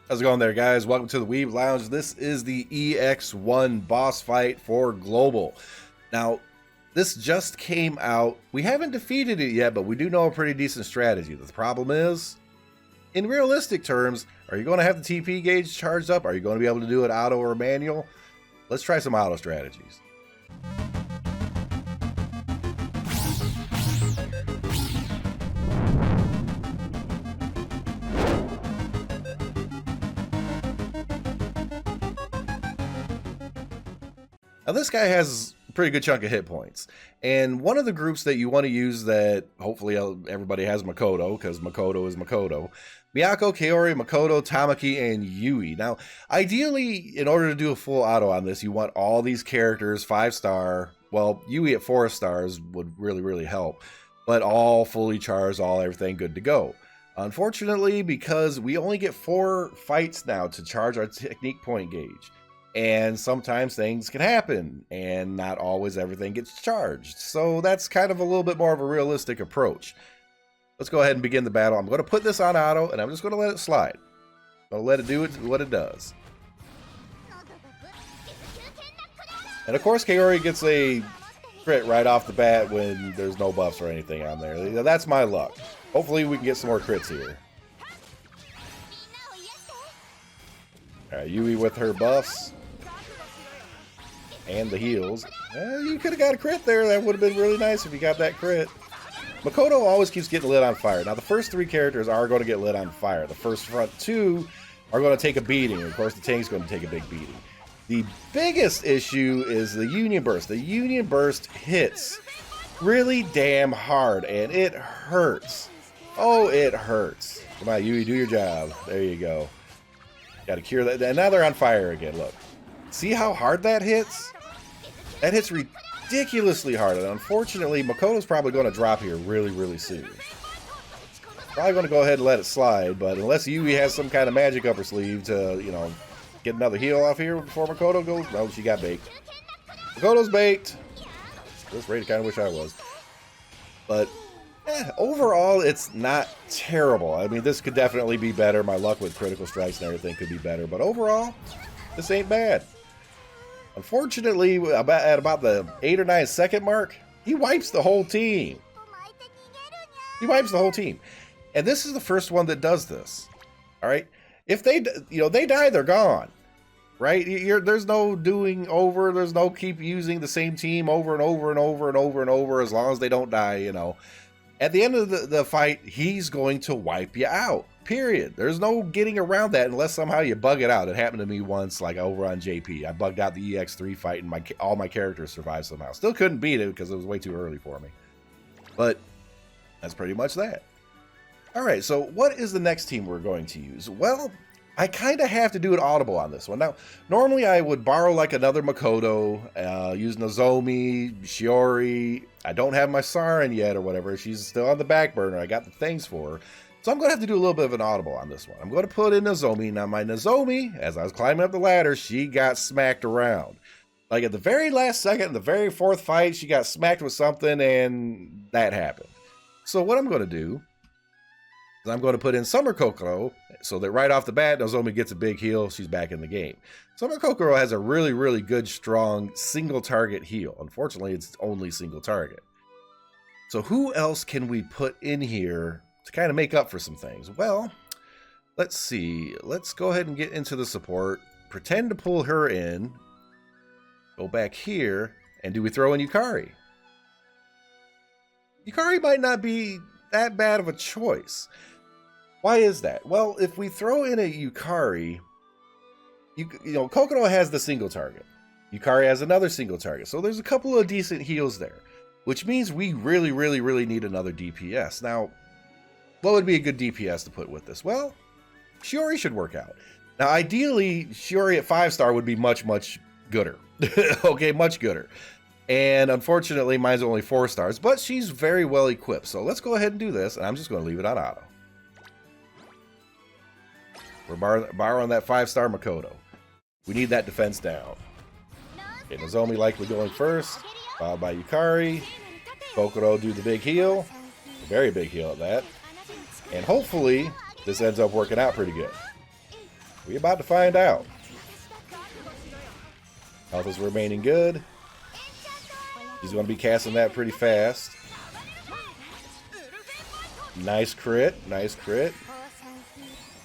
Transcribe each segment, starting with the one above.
How's it going there, guys? Welcome to the Weeb Lounge. This is the EX1 boss fight for Global. Now, this just came out. We haven't defeated it yet, but we do know a pretty decent strategy. The problem is, in realistic terms, are you going to have the TP gauge charged up? Are you going to be able to do it auto or manual? Let's try some auto strategies. Now this guy has a pretty good chunk of hit points, and one of the groups that you want to use that hopefully everybody has Makoto, because Makoto is Makoto. Miyako, Kaori, Makoto, Tamaki, and Yui. Now, ideally, in order to do a full auto on this, you want all these characters 5-star. Well, Yui at 4 stars would really help, but all fully charged, all everything good to go. Unfortunately, because we only get 4 fights now to charge our technique point gauge, and sometimes things can happen, and not always everything gets charged. So that's kind of a little bit more of a realistic approach. Let's go ahead and begin the battle. I'm going to put this on auto, and I'm just going to let it slide. I'm going to let it do what it does. And of course, Kaori gets a crit right off the bat when there's no buffs or anything on there. That's my luck. Hopefully we can get some more crits here. Alright, Yui with her buffs. And the heals. You could have got a crit there. That would have been really nice if you got that crit. Makoto always keeps getting lit on fire. Now, the first 3 characters are going to get lit on fire. The first front 2 are going to take a beating. Of course, the tank's going to take a big beating. The biggest issue is the Union Burst. The Union Burst hits really damn hard, and it hurts. Oh, it hurts. Come on, Yui, do your job. There you go. Got to cure that. And now they're on fire again. Look. See how hard that hits? That hits ridiculously hard. And unfortunately, Makoto's probably going to drop here really soon. Probably going to go ahead and let it slide. But unless Yui has some kind of magic up her sleeve to, you know, get another heal off here before Makoto goes. No, she got baked. Makoto's baked. This rate, I kind of wish I was. But overall, it's not terrible. I mean, this could definitely be better. My luck with critical strikes and everything could be better. But overall, this ain't bad. Unfortunately, at about the 8 or 9 second mark, he wipes the whole team. He wipes the whole team. And this is the first one that does this. All right? If they, they die, they're gone. Right? There's no doing over. There's no keep using the same team over and over and over and over and over as long as they don't die, At the end of the fight, he's going to wipe you out. Period. There's no getting around that unless somehow you bug it out. It happened to me once, like over on JP. I bugged out the EX3 fight, and all my characters survived somehow. Still couldn't beat it because it was way too early for me. But that's pretty much that. All right, so what is the next team we're going to use? Well, I kind of have to do an audible on this one. Now, normally I would borrow like another Makoto, use Nozomi, Shiori. I don't have my Sarin yet or whatever. She's still on the back burner. I got the things for her. So I'm going to have to do a little bit of an audible on this one. I'm going to put in Nozomi. Now, my Nozomi, as I was climbing up the ladder, she got smacked around. Like at the very last second, the very 4th fight, she got smacked with something, and that happened. So what I'm going to do is I'm going to put in Summer Kokoro, so that right off the bat, Nozomi gets a big heal. She's back in the game. Summer Kokoro has a really good, strong, single target heal. Unfortunately, it's only single target. So who else can we put in here to kind of make up for some things? Well, let's see. Let's go ahead and get into the support. Pretend to pull her in. Go back here. And do we throw in Yukari? Yukari might not be that bad of a choice. Why is that? Well, if we throw in a Yukari, Kokoro has the single target. Yukari has another single target. So there's a couple of decent heals there, which means we really need another DPS. Now, what would be a good DPS to put with this? Well, Shiori should work out. Now, ideally, Shiori at 5-star would be much gooder. Okay, much gooder. And unfortunately, mine's only 4 stars, but she's very well equipped. So let's go ahead and do this, and I'm just going to leave it on auto. We're borrowing that 5-star Makoto. We need that defense down. Okay, Nozomi likely going first, followed by Yukari. Kokoro do the big heal. A very big heal at that. And hopefully, this ends up working out pretty good. We're about to find out. Health is remaining good. He's going to be casting that pretty fast. Nice crit. Nice crit.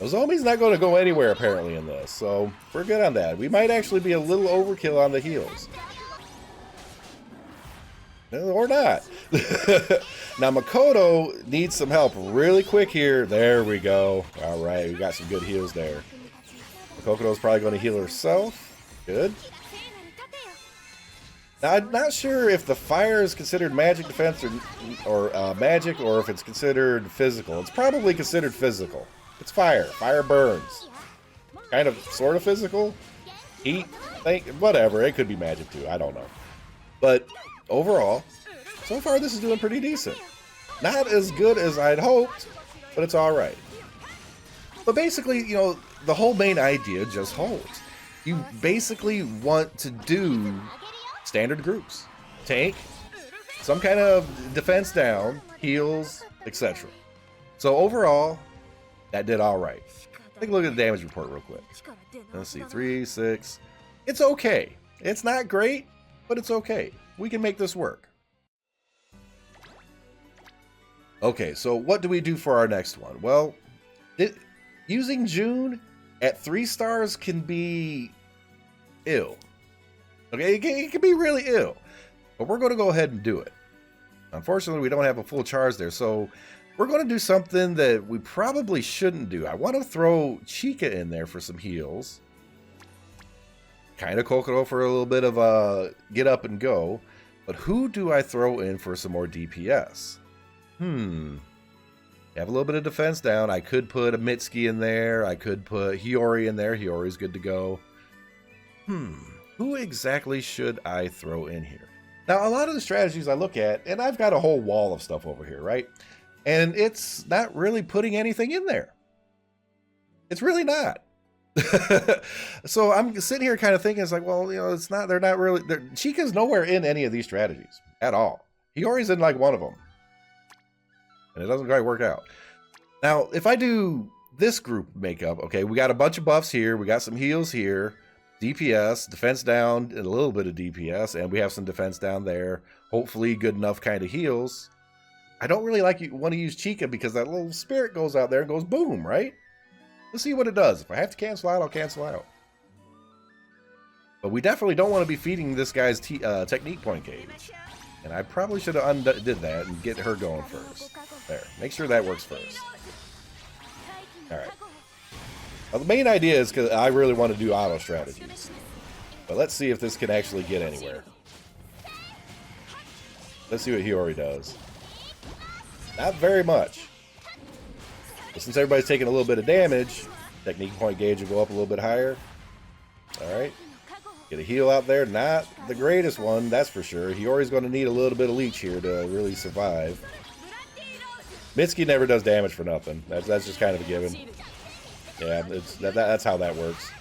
Nozomi's not going to go anywhere apparently in this, so we're good on that. We might actually be a little overkill on the heals. No, or not. Now Makoto needs some help really quick here. There we go. All right, we got some good heals there. Makoto's probably going to heal herself. Good. Now I'm not sure if the fire is considered magic defense or magic, or if it's considered physical. It's probably considered physical. It's fire. Fire burns. Kind of, sort of physical. Heat, whatever. It could be magic too. I don't know. But overall, so far this is doing pretty decent. Not as good as I'd hoped, but it's all right. But basically, you know, the whole main idea just holds. You basically want to do standard groups. Tank, some kind of defense down, heals, etc. So overall, that did all right. Take a look at the damage report real quick. Let's see, 3, 6. It's okay. It's not great, but it's okay. We can make this work. Okay, so what do we do for our next one? Well, using June at 3 stars can be ill. Okay, it can be really ill, but we're going to go ahead and do it. Unfortunately, we don't have a full charge there, so we're going to do something that we probably shouldn't do. I want to throw Chica in there for some heals. Kind of Kokoro for a little bit of a get up and go. But who do I throw in for some more DPS? Have a little bit of defense down. I could put a Mitsuki in there. I could put Hiyori in there. Hiyori's good to go. Who exactly should I throw in here? Now, a lot of the strategies I look at, and I've got a whole wall of stuff over here, right? And it's not really putting anything in there. It's really not. So I'm sitting here kind of thinking, it's like, well, you know, it's not, they're not really, Chica's nowhere in any of these strategies at all. Hiyori's in like one of them. And it doesn't quite work out. Now, if I do this group makeup, okay, we got a bunch of buffs here. We got some heals here. DPS, defense down, and a little bit of DPS, and we have some defense down there. Hopefully good enough kind of heals. I don't really want to use Chica because that little spirit goes out there and goes boom, right? Let's see what it does. If I have to cancel out, I'll cancel out. But we definitely don't want to be feeding this guy's technique point gauge. And I probably should have undid that and get her going first. There. Make sure that works first. Alright. Well, the main idea is because I really want to do auto strategies. But let's see if this can actually get anywhere. Let's see what Hiyori does. Not very much. But since everybody's taking a little bit of damage, technique point gauge will go up a little bit higher. Alright. Get a heal out there. Not the greatest one, that's for sure. Hiyori's going to need a little bit of leech here to really survive. Mitsuki never does damage for nothing. That's just kind of a given. Yeah, that's how that works.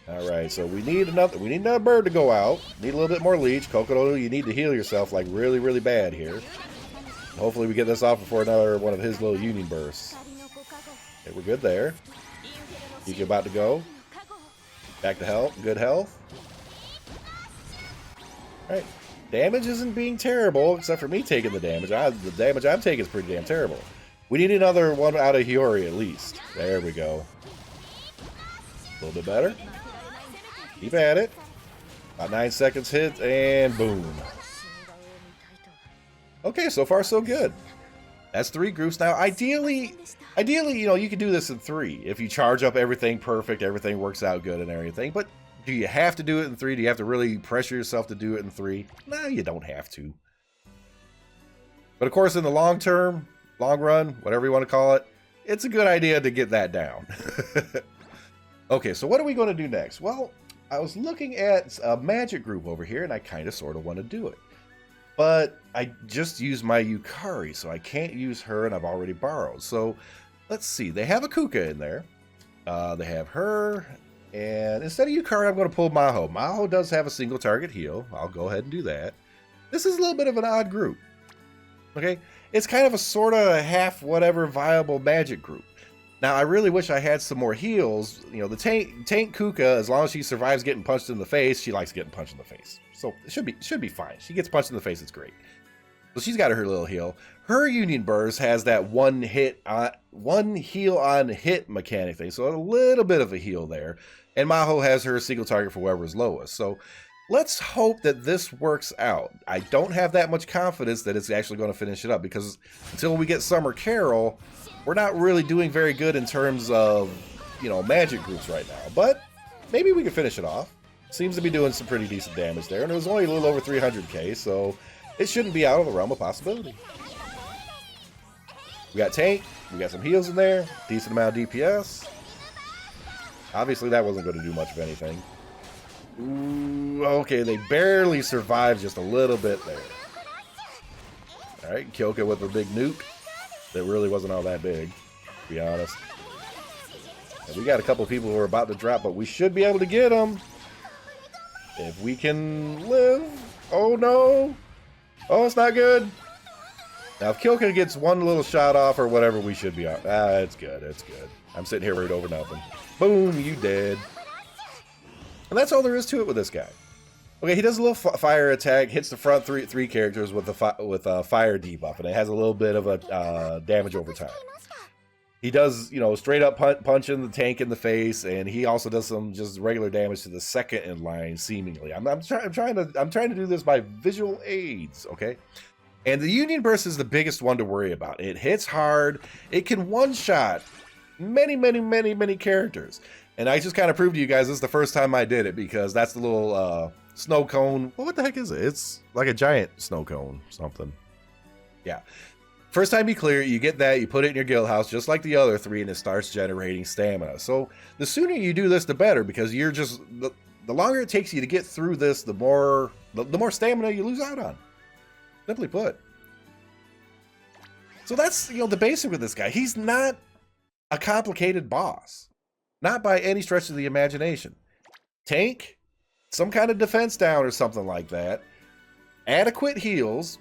Alright, so we need another bird to go out. Need a little bit more leech. Kokoro, you need to heal yourself like really, really bad here. Hopefully we get this off before another one of his little union bursts. Okay, we're good there. Yuki about to go. Back to health. Good health. Alright. Damage isn't being terrible, except for me taking the damage. The damage I'm taking is pretty damn terrible. We need another one out of Hiyori at least. There we go. A little bit better. Keep at it. About 9 seconds hit, and boom. Okay, so far so good. That's 3 groups. Now, ideally, you know, you could do this in 3. If you charge up everything perfect, everything works out good and everything. But do you have to do it in 3? Do you have to really pressure yourself to do it in 3? No, you don't have to. But of course, in the long term, long run, whatever you want to call it, it's a good idea to get that down. Okay, so what are we going to do next? Well, I was looking at a magic group over here, and I kind of sort of want to do it. But I just used my Yukari, so I can't use her, and I've already borrowed. So let's see. They have a Kuka in there. They have her, and instead of Yukari, I'm going to pull Maho. Maho does have a single target heal. I'll go ahead and do that. This is a little bit of an odd group. Okay? It's kind of a sort of half whatever viable magic group. Now, I really wish I had some more heals. You know, the tank Kuka, as long as she survives getting punched in the face, she likes getting punched in the face. So it should be fine. She gets punched in the face, it's great. So she's got her little heal. Her Union Burst has that one heal on hit mechanic thing, so a little bit of a heal there. And Maho has her single target for whoever's lowest. So let's hope that this works out. I don't have that much confidence that it's actually going to finish it up, because until we get Summer Carol, we're not really doing very good in terms of, you know, magic groups right now. But maybe we can finish it off. Seems to be doing some pretty decent damage there, and it was only a little over 300k, so it shouldn't be out of the realm of possibility. We got tank, we got some heals in there, decent amount of DPS. Obviously that wasn't going to do much of anything. Ooh, okay, they barely survived just a little bit there. Alright, Kyoka with a big nuke. That really wasn't all that big, to be honest. And we got a couple people who are about to drop, but we should be able to get them. If we can live. Oh no. Oh, it's not good. Now, if Kyoka gets one little shot off or whatever, we should be out. Ah, it's good. It's good. I'm sitting here worried over nothing. Boom, you dead. And that's all there is to it with this guy. Okay, he does a little fire attack, hits the front three characters with a fire debuff, and it has a little bit of a damage over time. He does, you know, straight up punching the tank in the face, and he also does some just regular damage to the second in line, seemingly. I'm trying to do this by visual aids, okay? And the Union Burst is the biggest one to worry about. It hits hard. It can one-shot many characters. And I just kind of proved to you guys this is the first time I did it, because that's the little snow cone. Well, what the heck is it? It's like a giant snow cone something. Yeah. First time you clear it, you get that, you put it in your guild house just like the other three, and it starts generating stamina. So the sooner you do this, the better, because you're just the longer it takes you to get through this, the more stamina you lose out on. Simply put. So that's, you know, the basic with this guy. He's not a complicated boss. Not by any stretch of the imagination. Tank, some kind of defense down or something like that. Adequate heals.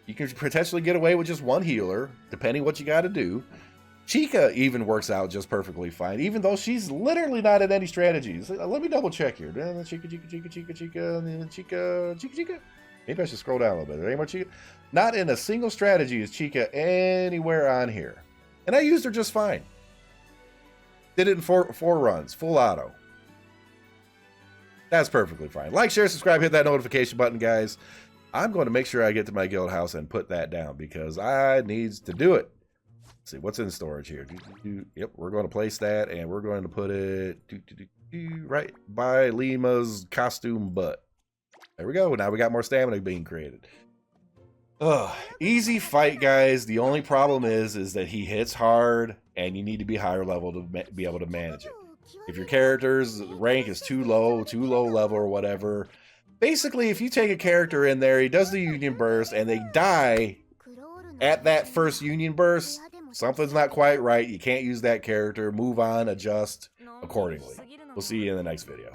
You can potentially get away with just one healer, depending what you got to do. Chica even works out just perfectly fine, even though she's literally not in any strategies. Let me double check here. Chica. Maybe I should scroll down a little bit. Any more Chica? Not in a single strategy is Chica anywhere on here. And I used her just fine. Did it in four runs, full auto. That's perfectly fine. Like, share, subscribe, hit that notification button, guys. I'm going to make sure I get to my guild house and put that down, because I needs to do it. Let's see, what's in storage here? Yep, we're going to place that, and we're going to put it right by Lima's costume butt. There we go. Now we got more stamina being created. Ugh, easy fight, guys. The only problem is that he hits hard, and you need to be higher level to be able to manage it. If your character's rank is too low level or whatever, basically, if you take a character in there, he does the Union Burst, and they die at that first Union Burst, something's not quite right. You can't use that character. Move on, adjust accordingly. We'll see you in the next video.